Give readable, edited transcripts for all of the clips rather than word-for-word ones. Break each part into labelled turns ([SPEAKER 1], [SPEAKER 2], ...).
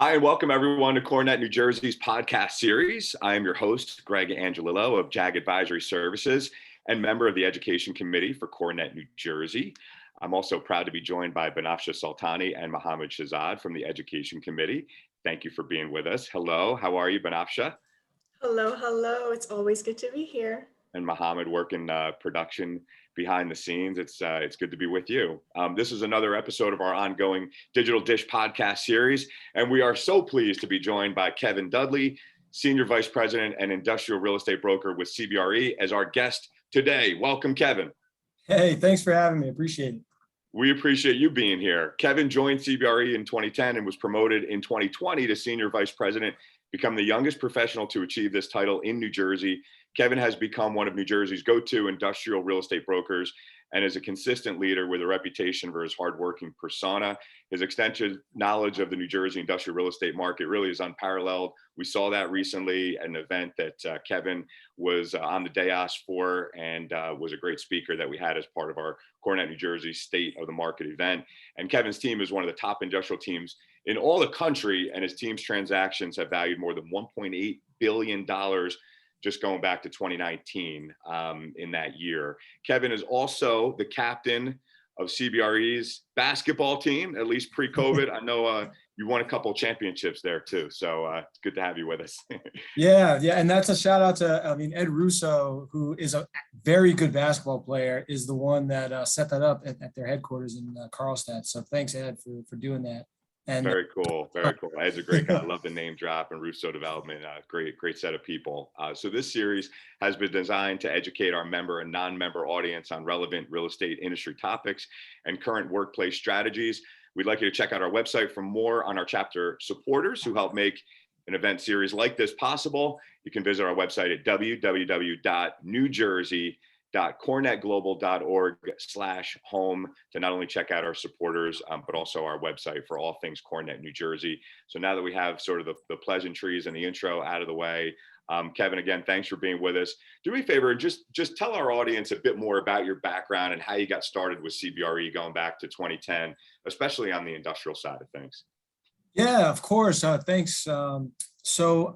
[SPEAKER 1] Hi, and welcome everyone to CoreNet New Jersey's podcast series. I am your host, Greg Angelillo of JAG Advisory Services and member of the Education Committee for CoreNet New Jersey. I'm also proud to be joined by Banafsha Sultani and Mohammed Shahzad from the Education Committee. Thank you for being with us. Hello, how are you, Banafsha?
[SPEAKER 2] Hello. It's always good to be here.
[SPEAKER 1] And Mohammed working production behind the scenes. It's good to be with you. This is another episode of our ongoing Digital Dish podcast series, and we are so pleased to be joined by Kevin Dudley, Senior Vice President and Industrial Real Estate Broker with CBRE, as our guest today. Welcome, Kevin.
[SPEAKER 3] Hey, thanks for having me. Appreciate it.
[SPEAKER 1] We appreciate you being here. Kevin joined CBRE in 2010 and was promoted in 2020 to Senior Vice President, become the youngest professional to achieve this title in New Jersey. Kevin has become one of New Jersey's go-to industrial real estate brokers and is a consistent leader with a reputation for his hardworking persona. His extensive knowledge of the New Jersey industrial real estate market really is unparalleled. We saw that recently at an event that Kevin was on the dais for and was a great speaker that we had as part of our CoreNet New Jersey State of the Market event. And Kevin's team is one of the top industrial teams in all the country, and his team's transactions have valued more than $1.8 billion just going back to 2019 in that year. Kevin is also the captain of CBRE's basketball team, at least pre-COVID. I know you won a couple of championships there too. So it's good to have you with us.
[SPEAKER 3] Yeah. And that's a shout out to, Ed Russo, who is a very good basketball player, is the one that set that up at their headquarters in Carlstadt. So thanks, Ed, for doing that. And
[SPEAKER 1] Very cool. Ed's a great guy. I love the name drop and Russo Development. Great set of people. So this series has been designed to educate our member and non-member audience on relevant real estate industry topics and current workplace strategies. We'd like you to check out our website for more on our chapter supporters who help make an event series like this possible. You can visit our website at www.newjersey.corenetglobal.org/home to not only check out our supporters, but also our website for all things CoreNet New Jersey. So now that we have sort of the pleasantries and the intro out of the way, Kevin, again, thanks for being with us. Do me a favor and just tell our audience a bit more about your background and how you got started with CBRE going back to 2010, especially on the industrial side of things.
[SPEAKER 3] Yeah, of course. Thanks. So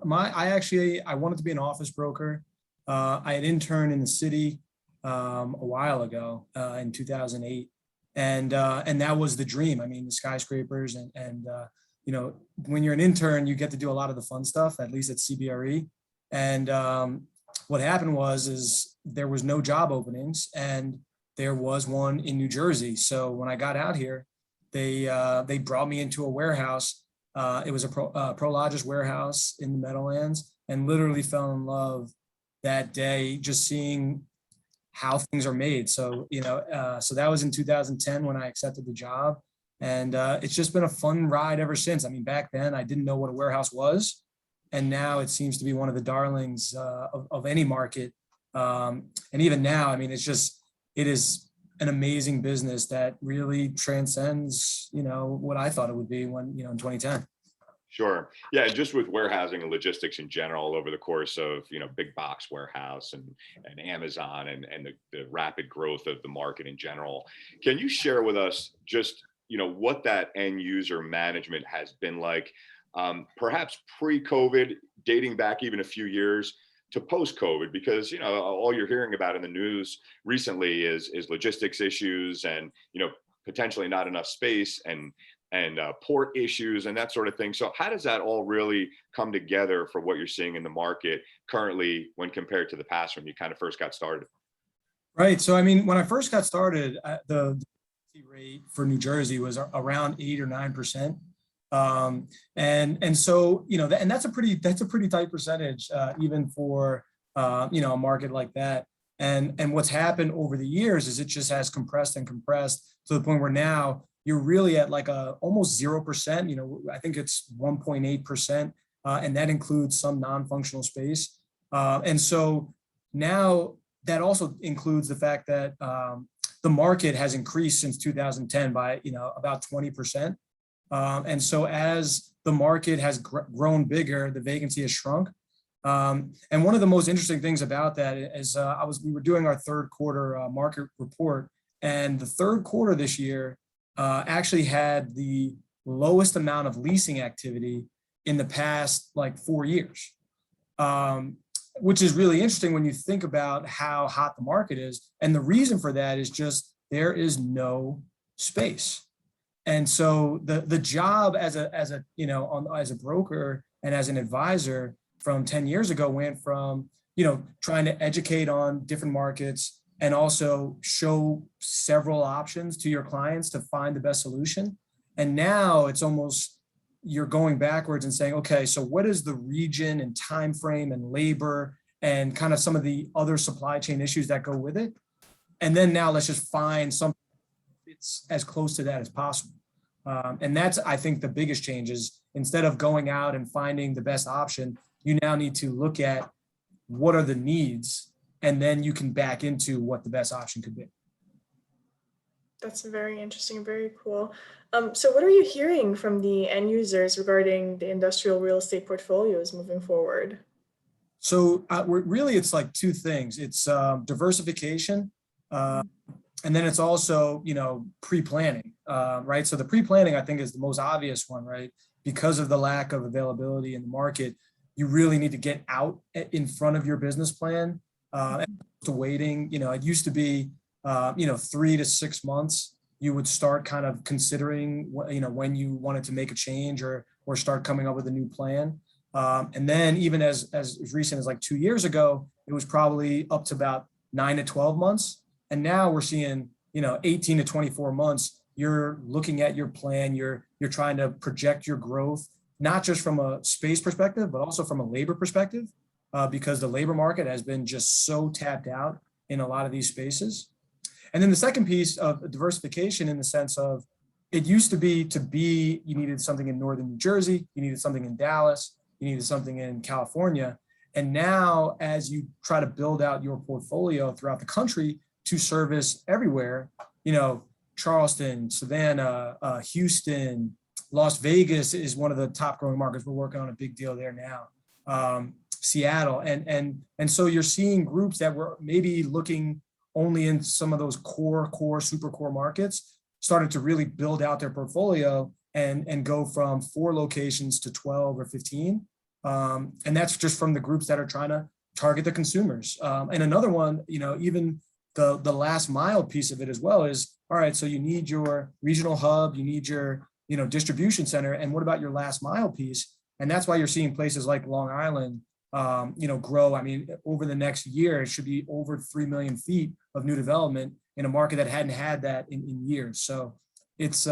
[SPEAKER 3] I wanted to be an office broker. I had interned in the city a while ago in 2008, and that was the dream. I mean, the skyscrapers and when you're an intern, you get to do a lot of the fun stuff, at least at CBRE. And what happened is there was no job openings, and there was one in New Jersey. So when I got out here, they brought me into a warehouse. It was a Prologis warehouse in the Meadowlands, and literally fell in love that day just seeing how things are made. So so that was in 2010 when I accepted the job, and it's just been a fun ride ever since. I mean, back then I didn't know what a warehouse was, and now it seems to be one of the darlings of any market. And even now, I mean, it is an amazing business that really transcends what I thought it would be in 2010.
[SPEAKER 1] Sure. Yeah, just with warehousing and logistics in general over the course of, big box warehouse and Amazon and the rapid growth of the market in general. Can you share with us just, what that end user management has been like, perhaps pre-COVID, dating back even a few years to post-COVID, because, all you're hearing about in the news recently is logistics issues and, potentially not enough space and port issues and that sort of thing. So how does that all really come together for what you're seeing in the market currently when compared to the past when you kind of first got started?
[SPEAKER 3] Right. So, I mean, when I first got started, the rate for New Jersey was around 8 or 9%. And so, and that's a pretty tight percentage, even for, a market like that. And what's happened over the years is it just has compressed to the point where now you're really at like almost 0%. I think it's 1.8%, and that includes some non-functional space. And so now that also includes the fact that the market has increased since 2010 by about 20%. And so as the market has grown bigger, the vacancy has shrunk. And one of the most interesting things about that is we were doing our third quarter market report, and the third quarter this year actually had the lowest amount of leasing activity in the past like 4 years, which is really interesting when you think about how hot the market is. And the reason for that is just there is no space. And so the job as a as a broker and as an advisor from 10 years ago went from trying to educate on different markets and also show several options to your clients to find the best solution. And now it's almost you're going backwards and saying, okay, so what is the region and time frame and labor and kind of some of the other supply chain issues that go with it? And then now let's just find something that's as close to that as possible. And that's, I think, the biggest change is instead of going out and finding the best option, you now need to look at what are the needs, and then you can back into what the best option could be.
[SPEAKER 2] That's very interesting, very cool. So what are you hearing from the end users regarding the industrial real estate portfolios moving forward?
[SPEAKER 3] So it's like two things. It's diversification, and then it's also, pre-planning, right? So the pre-planning, I think, is the most obvious one, right? Because of the lack of availability in the market, you really need to get out in front of your business plan. To waiting, it used to be, 3 to 6 months, you would start kind of considering, when you wanted to make a change or start coming up with a new plan. And then even as recent as like 2 years ago, it was probably up to about 9 to 12 months. And now we're seeing, 18 to 24 months, you're looking at your plan, you're trying to project your growth, not just from a space perspective, but also from a labor perspective, because the labor market has been just so tapped out in a lot of these spaces. And then the second piece of diversification in the sense of it used to be you needed something in northern New Jersey, you needed something in Dallas, you needed something in California. And now as you try to build out your portfolio throughout the country to service everywhere, Charleston, Savannah, Houston, Las Vegas is one of the top growing markets. We're working on a big deal there now. Seattle. And so you're seeing groups that were maybe looking only in some of those super core markets, started to really build out their portfolio and go from 4 locations to 12 or 15. And that's just from the groups that are trying to target the consumers. And another one, even the last mile piece of it as well is, all right, so you need your regional hub, you need your, distribution center. And what about your last mile piece? And that's why you're seeing places like Long Island, grow. I mean, over the next year, it should be over 3 million feet of new development in a market that hadn't had that in years. So it's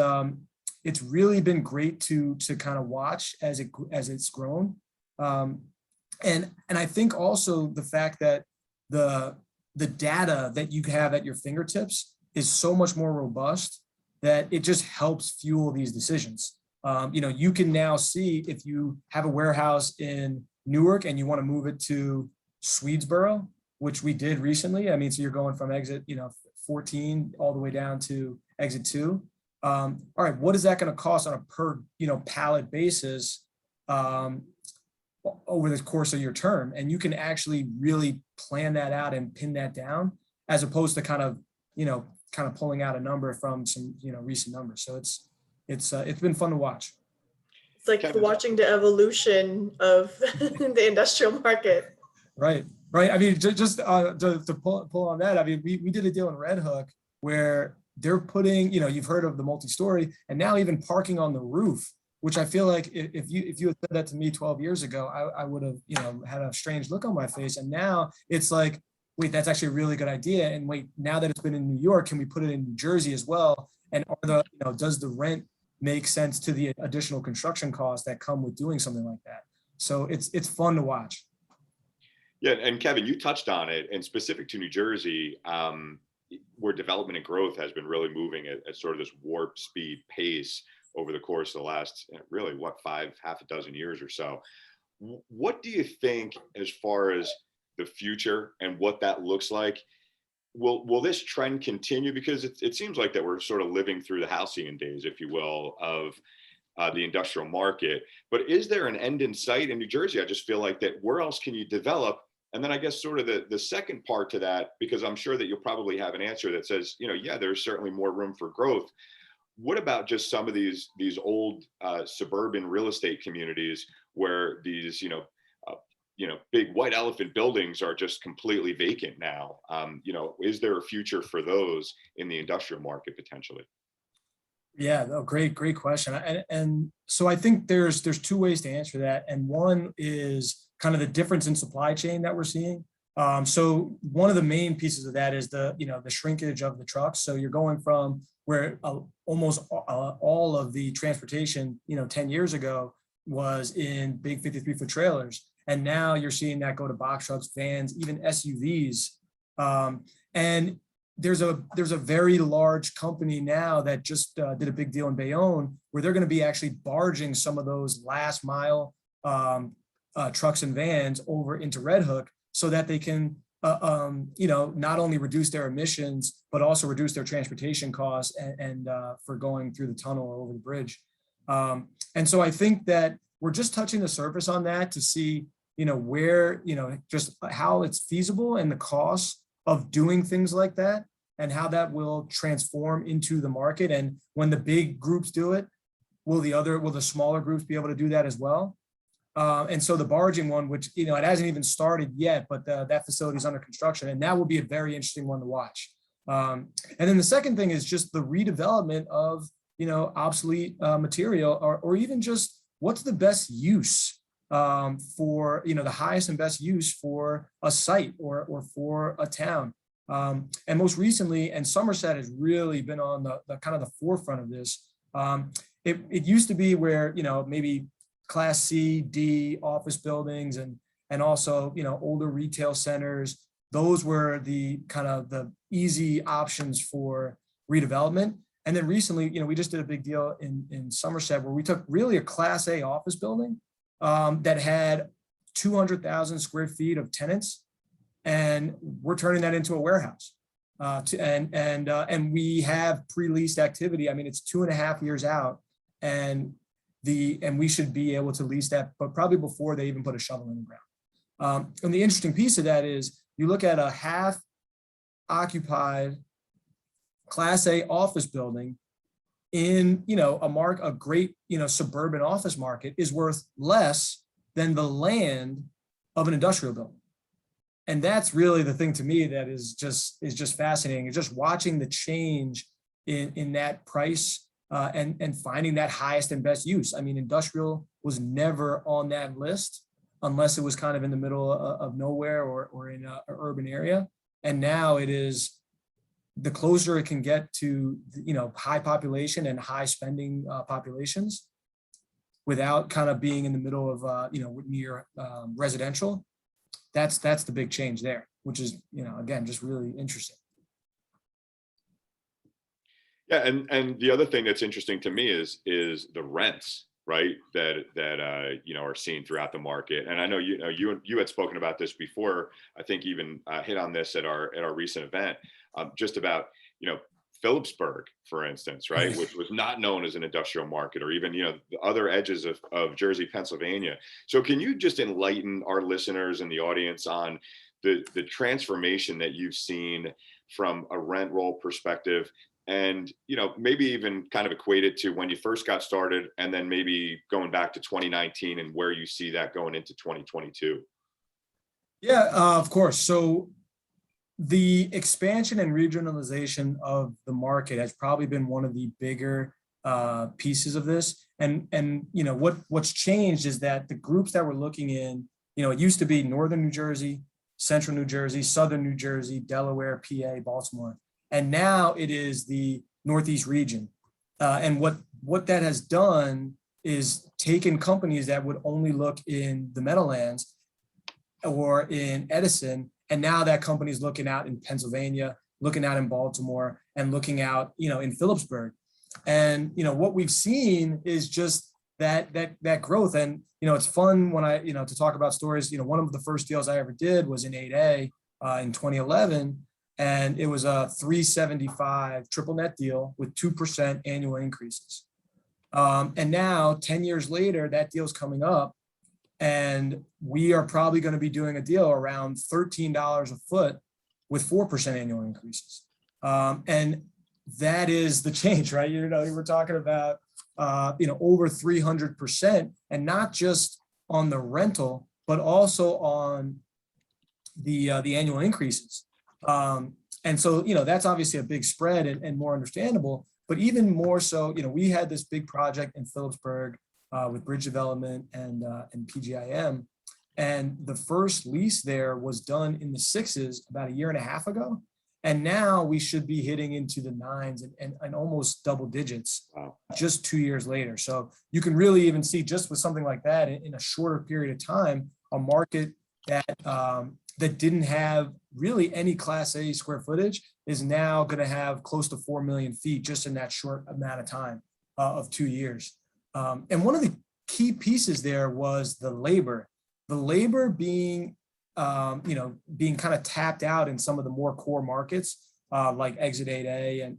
[SPEAKER 3] really been great to kind of watch as it's grown. And I think also the fact that the data that you have at your fingertips is so much more robust that it just helps fuel these decisions. You can now see if you have a warehouse in Newark and you want to move it to Swedesboro, which we did recently. I mean, so you're going from exit, 14 all the way down to exit 2. All right, what is that going to cost on a per, pallet basis over the course of your term? And you can actually really plan that out and pin that down, as opposed to kind of pulling out a number from some, recent numbers. So it's been fun to watch.
[SPEAKER 2] It's like watching the evolution of the industrial market.
[SPEAKER 3] Right. I mean, just to pull on that, I mean, we did a deal in Red Hook where they're putting, you've heard of the multi-story, and now even parking on the roof, which I feel like if you had said that to me 12 years ago, I would have, had a strange look on my face. And now it's like, wait, that's actually a really good idea. And wait, now that it's been in New York, can we put it in New Jersey as well? And does the rent make sense to the additional construction costs that come with doing something like that? So it's fun to watch.
[SPEAKER 1] Yeah, and Kevin, you touched on it, and specific to New Jersey, where development and growth has been really moving at sort of this warp speed pace over the course of the last, really, half a dozen years or so. What do you think as far as the future and what that looks like? Will this trend continue? Because it seems like that we're sort of living through the halcyon days, if you will, of the industrial market. But is there an end in sight in New Jersey? I just feel like that where else can you develop? And then I guess sort of the second part to that, because I'm sure that you'll probably have an answer that says, yeah, there's certainly more room for growth. What about just some of these old suburban real estate communities where these, big white elephant buildings are just completely vacant now. Is there a future for those in the industrial market potentially?
[SPEAKER 3] Yeah, no, great question. And so I think there's two ways to answer that. And one is kind of the difference in supply chain that we're seeing. So one of the main pieces of that is the shrinkage of the trucks. So you're going from where almost all of the transportation, 10 years ago was in big 53-foot trailers. And now you're seeing that go to box trucks, vans, even SUVs. And there's a very large company now that just did a big deal in Bayonne where they're going to be actually barging some of those last mile trucks and vans over into Red Hook so that they can, not only reduce their emissions, but also reduce their transportation costs and for going through the tunnel or over the bridge. And so I think that we're just touching the surface on that to see, where, just how it's feasible and the costs of doing things like that and how that will transform into the market. And when the big groups do it, will the smaller groups be able to do that as well? And so the barging one, which, it hasn't even started yet, but that facility is under construction, and that will be a very interesting one to watch. And then the second thing is just the redevelopment of, obsolete material, or even just what's the best use for, the highest and best use for a site or for a town. And most recently, and Somerset has really been on the kind of the forefront of this. It used to be where, maybe Class C, D office buildings and also, older retail centers, those were the kind of the easy options for redevelopment. And then recently, we just did a big deal in Somerset where we took really a Class A office building that had 200,000 square feet of tenants, and we're turning that into a warehouse. And we have pre-leased activity. I mean, it's 2.5 years out, and we should be able to lease that, but probably before they even put a shovel in the ground. And the interesting piece of that is you look at a half occupied Class A office building in, a great, suburban office market is worth less than the land of an industrial building. And that's really the thing to me that is just fascinating. It's just watching the change in that price and finding that highest and best use. I mean, industrial was never on that list unless it was kind of in the middle of nowhere or in an urban area. And now it is, the closer it can get to, high population and high spending populations without kind of being in the middle of, near residential. That's the big change there, which is, again, just really interesting.
[SPEAKER 1] Yeah, and the other thing that's interesting to me is the rents, right? That are seen throughout the market. And I know you had spoken about this before. I think even hit on this at our recent event, just about Phillipsburg, for instance, right, which was not known as an industrial market, or even the other edges of Jersey, Pennsylvania. So can you just enlighten our listeners and the audience on the transformation that you've seen from a rent roll perspective? And, maybe even kind of equate it to when you first got started, and then maybe going back to 2019 and where you see that going into 2022.
[SPEAKER 3] Yeah, of course. So the expansion and regionalization of the market has probably been one of the bigger pieces of this. And what's changed is that the groups that we're looking in, it used to be Northern New Jersey, Central New Jersey, Southern New Jersey, Delaware, PA, Baltimore. And now it is the Northeast region. And what that has done is taken companies that would only look in the Meadowlands or in Edison, and now that company's looking out in Pennsylvania, looking out in Baltimore, and looking out, in Phillipsburg. And what we've seen is just that growth. And it's fun when I to talk about stories. One of the first deals I ever did was in 8A in 2011. And it was a 375 triple net deal with 2% annual increases. And now 10 years later, that deal's coming up, and we are probably going to be doing a deal around $13 a foot with 4% annual increases. And that is the change, right? We're talking about, over 300%, and not just on the rental, but also on the annual increases. And so, that's obviously a big spread and more understandable, but even more so, we had this big project in Phillipsburg with Bridge Development and PGIM. And the first lease there was done in the 6s about a year and a half ago. And now we should be hitting into the 9s and almost double digits. Wow. Just 2 years later. So you can really even see just with something like that in a shorter period of time, a market that that didn't have really any Class A square footage is now going to have close to 4 million feet just in that short amount of time of 2 years. And one of the key pieces there was the labor being, being kind of tapped out in some of the more core markets like Exit 8A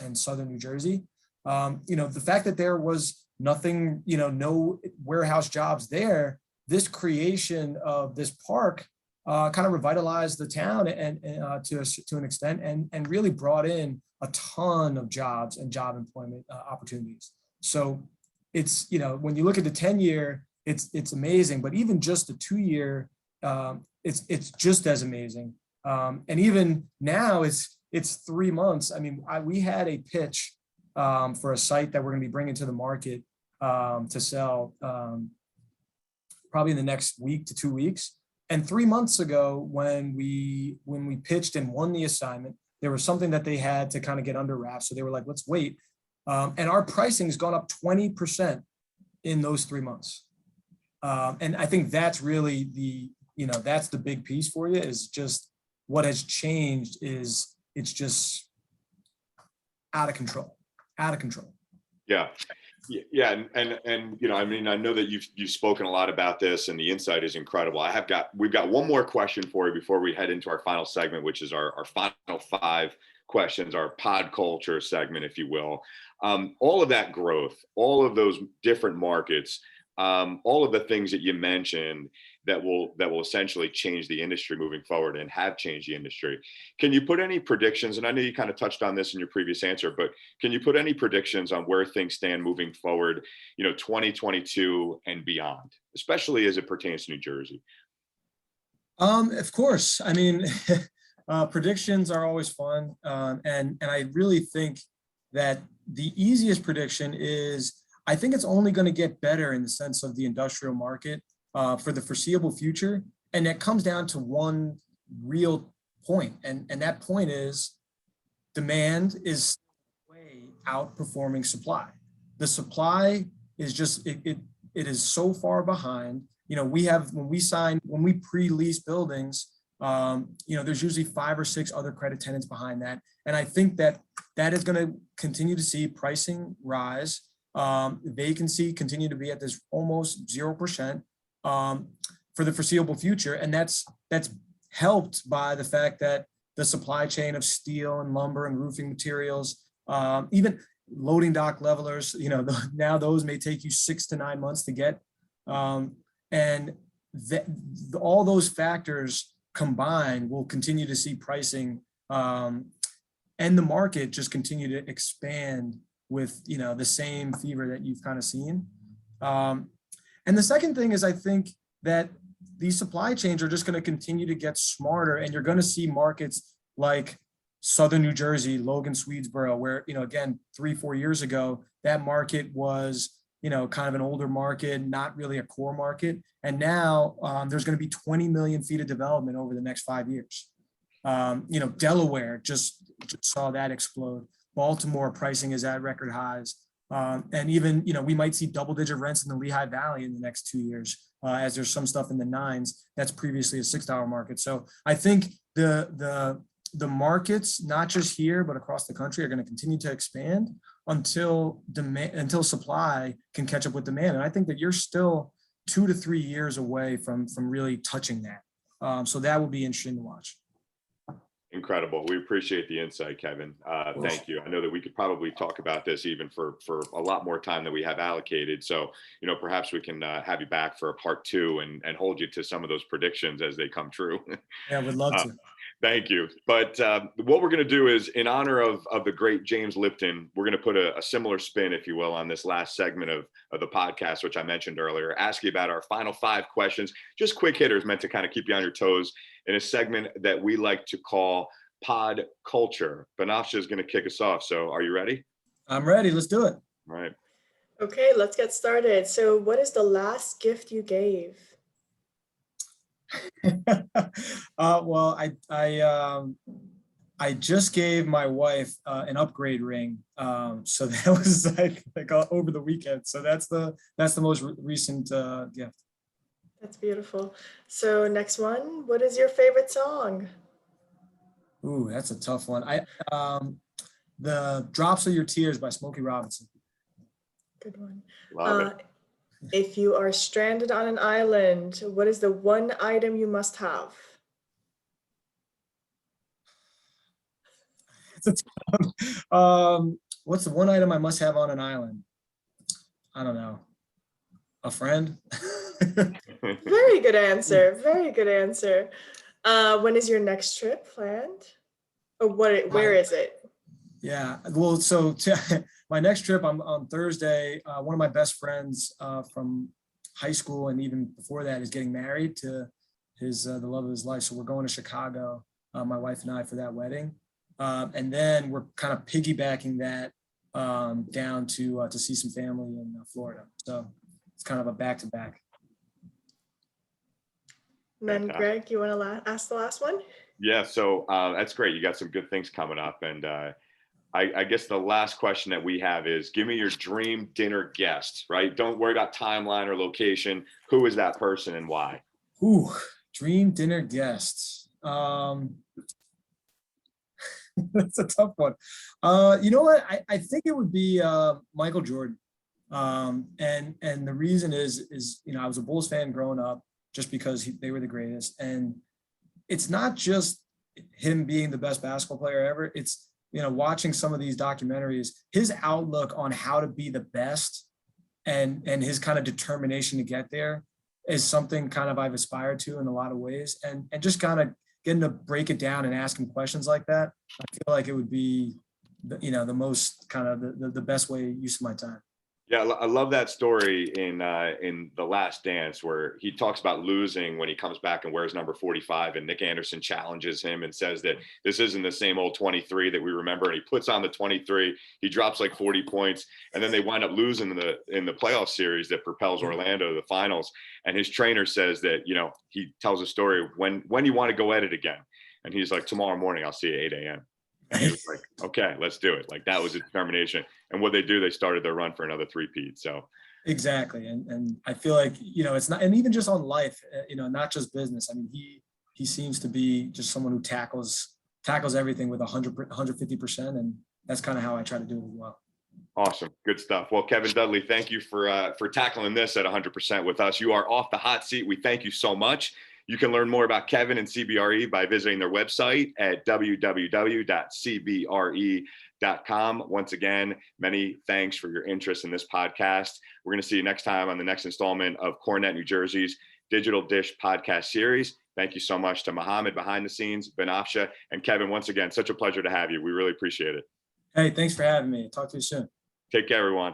[SPEAKER 3] and Southern New Jersey. The fact that there was nothing, no warehouse jobs there, this creation of this park kind of revitalized the town and to an extent and really brought in a ton of jobs and job employment opportunities. So it's, when you look at the 10-year, it's amazing, but even just the 2-year, it's just as amazing. And even now it's 3 months. I mean, we had a pitch for a site that we're going to be bringing to the market to sell probably in the next week to 2 weeks. And 3 months ago, when we pitched and won the assignment, there was something that they had to kind of get under wraps. So they were like, let's wait. And our pricing has gone up 20% in those 3 months. And I think that's really that's the big piece for you, is just what has changed is it's just out of control.
[SPEAKER 1] Yeah. Yeah. And I mean, I know that you've spoken a lot about this and the insight is incredible. We've got one more question for you before we head into our final segment, which is our final 5 questions, our pod culture segment, if you will. All of that growth, all of those different markets, all of the things that you mentioned that will essentially change the industry moving forward and have changed the industry. Can you put any predictions? And I know you kind of touched on this in your previous answer, but can you put any predictions on where things stand moving forward, 2022 and beyond, especially as it pertains to New Jersey?
[SPEAKER 3] Of course. I mean, predictions are always fun. And I really think that the easiest prediction is, I think it's only going to get better in the sense of the industrial market for the foreseeable future. And that comes down to one real point. And that point is demand is way outperforming supply. The supply is just, it is so far behind. When we pre-lease buildings, there's usually 5 or 6 other credit tenants behind that. And I think that is going to continue to see pricing rise. Vacancy continue to be at this almost 0% for the foreseeable future. And that's helped by the fact that the supply chain of steel and lumber and roofing materials, even loading dock levelers, now those may take you 6 to 9 months to get. And all those factors combined will continue to see pricing and the market just continue to expand with the same fever that you've kind of seen. And the second thing is, I think that these supply chains are just going to continue to get smarter, and you're going to see markets like Southern New Jersey, Logan, Swedesboro, where, again, 3-4 years ago, that market was, kind of an older market, not really a core market. And now there's going to be 20 million feet of development over the next 5 years. Delaware just saw that explode. Baltimore pricing is at record highs. And even, we might see double-digit rents in the Lehigh Valley in the next 2 years, as there's some stuff in the 9s that's previously a $6 market. So I think the markets, not just here, but across the country, are going to continue to expand until supply can catch up with demand. And I think that you're still 2 to 3 years away from really touching that. So that will be interesting to watch.
[SPEAKER 1] Incredible. We appreciate the insight, Kevin. Thank you. I know that we could probably talk about this even for a lot more time than we have allocated. So, perhaps we can have you back for a part 2 and hold you to some of those predictions as they come true.
[SPEAKER 3] Yeah, would love to.
[SPEAKER 1] Thank you. But what we're going to do is, in honor of the great James Lipton, we're going to put a similar spin, if you will, on this last segment of the podcast, which I mentioned earlier. Ask you about our final 5 questions, just quick hitters meant to kind of keep you on your toes in a segment that we like to call Pod Culture. Banafsha is going to kick us off. So are you ready?
[SPEAKER 3] I'm ready. Let's do it.
[SPEAKER 1] All right.
[SPEAKER 2] Okay, let's get started. So what is the last gift you gave?
[SPEAKER 3] Well, I just gave my wife an upgrade ring, so that was like over the weekend. So that's the most recent gift.
[SPEAKER 2] That's beautiful. So next one, what is your favorite song?
[SPEAKER 3] Ooh, that's a tough one. The Drops of Your Tears by Smokey Robinson.
[SPEAKER 2] Good one.
[SPEAKER 1] Love it.
[SPEAKER 2] If you are stranded on an island, what is the one item you must have?
[SPEAKER 3] What's the one item I must have on an island? I don't know. A friend?
[SPEAKER 2] Very good answer. Very good answer. When is your next trip planned? Or where is it?
[SPEAKER 3] Yeah, well, so my next trip on Thursday, one of my best friends from high school and even before that is getting married to the love of his life. So we're going to Chicago, my wife and I, for that wedding. And then we're kind of piggybacking that down to see some family in Florida. So it's kind of a back-to-back.
[SPEAKER 2] And then Greg, you want to ask the last one?
[SPEAKER 1] Yeah, so that's great. You got some good things coming up. And I guess the last question that we have is, give me your dream dinner guest, right? Don't worry about timeline or location. Who is that person and why?
[SPEAKER 3] Ooh, dream dinner guest. That's a tough one. You know what? I think it would be Michael Jordan. And the reason is, I was a Bulls fan growing up just because they were the greatest. And it's not just him being the best basketball player ever. It's, watching some of these documentaries, his outlook on how to be the best and his kind of determination to get there is something kind of I've aspired to in a lot of ways. And just kind of getting to break it down and ask him questions like that, I feel like it would be, the most kind of the best way use of my time.
[SPEAKER 1] Yeah, I love that story in The Last Dance, where he talks about losing when he comes back and wears number 45, and Nick Anderson challenges him and says that this isn't the same old 23 that we remember. And he puts on the 23, he drops like 40 points, and then they wind up losing in the playoff series that propels Orlando to the finals. And his trainer says that, he tells a story, when you want to go at it again, and he's like, tomorrow morning I'll see you at 8 a.m. And he was like, okay, let's do it. Like, that was a determination. And what they do, they started their run for another three-peat. So
[SPEAKER 3] exactly. And I feel like, it's not, and even just on life, not just business. I mean, he seems to be just someone who tackles everything with 150%. And that's kind of how I try to do it as well.
[SPEAKER 1] Awesome. Good stuff. Well, Kevin Dudley, thank you for tackling this at 100% with us. You are off the hot seat. We thank you so much. You can learn more about Kevin and CBRE by visiting their website at www.cbre.com. Once again, many thanks for your interest in this podcast. We're going to see you next time on the next installment of CoreNet New Jersey's Digital Dish podcast series. Thank you so much to Mohammed behind the scenes, Banafsha, and Kevin. Once again, such a pleasure to have you. We really appreciate it.
[SPEAKER 3] Hey, thanks for having me. Talk to you soon.
[SPEAKER 1] Take care, everyone.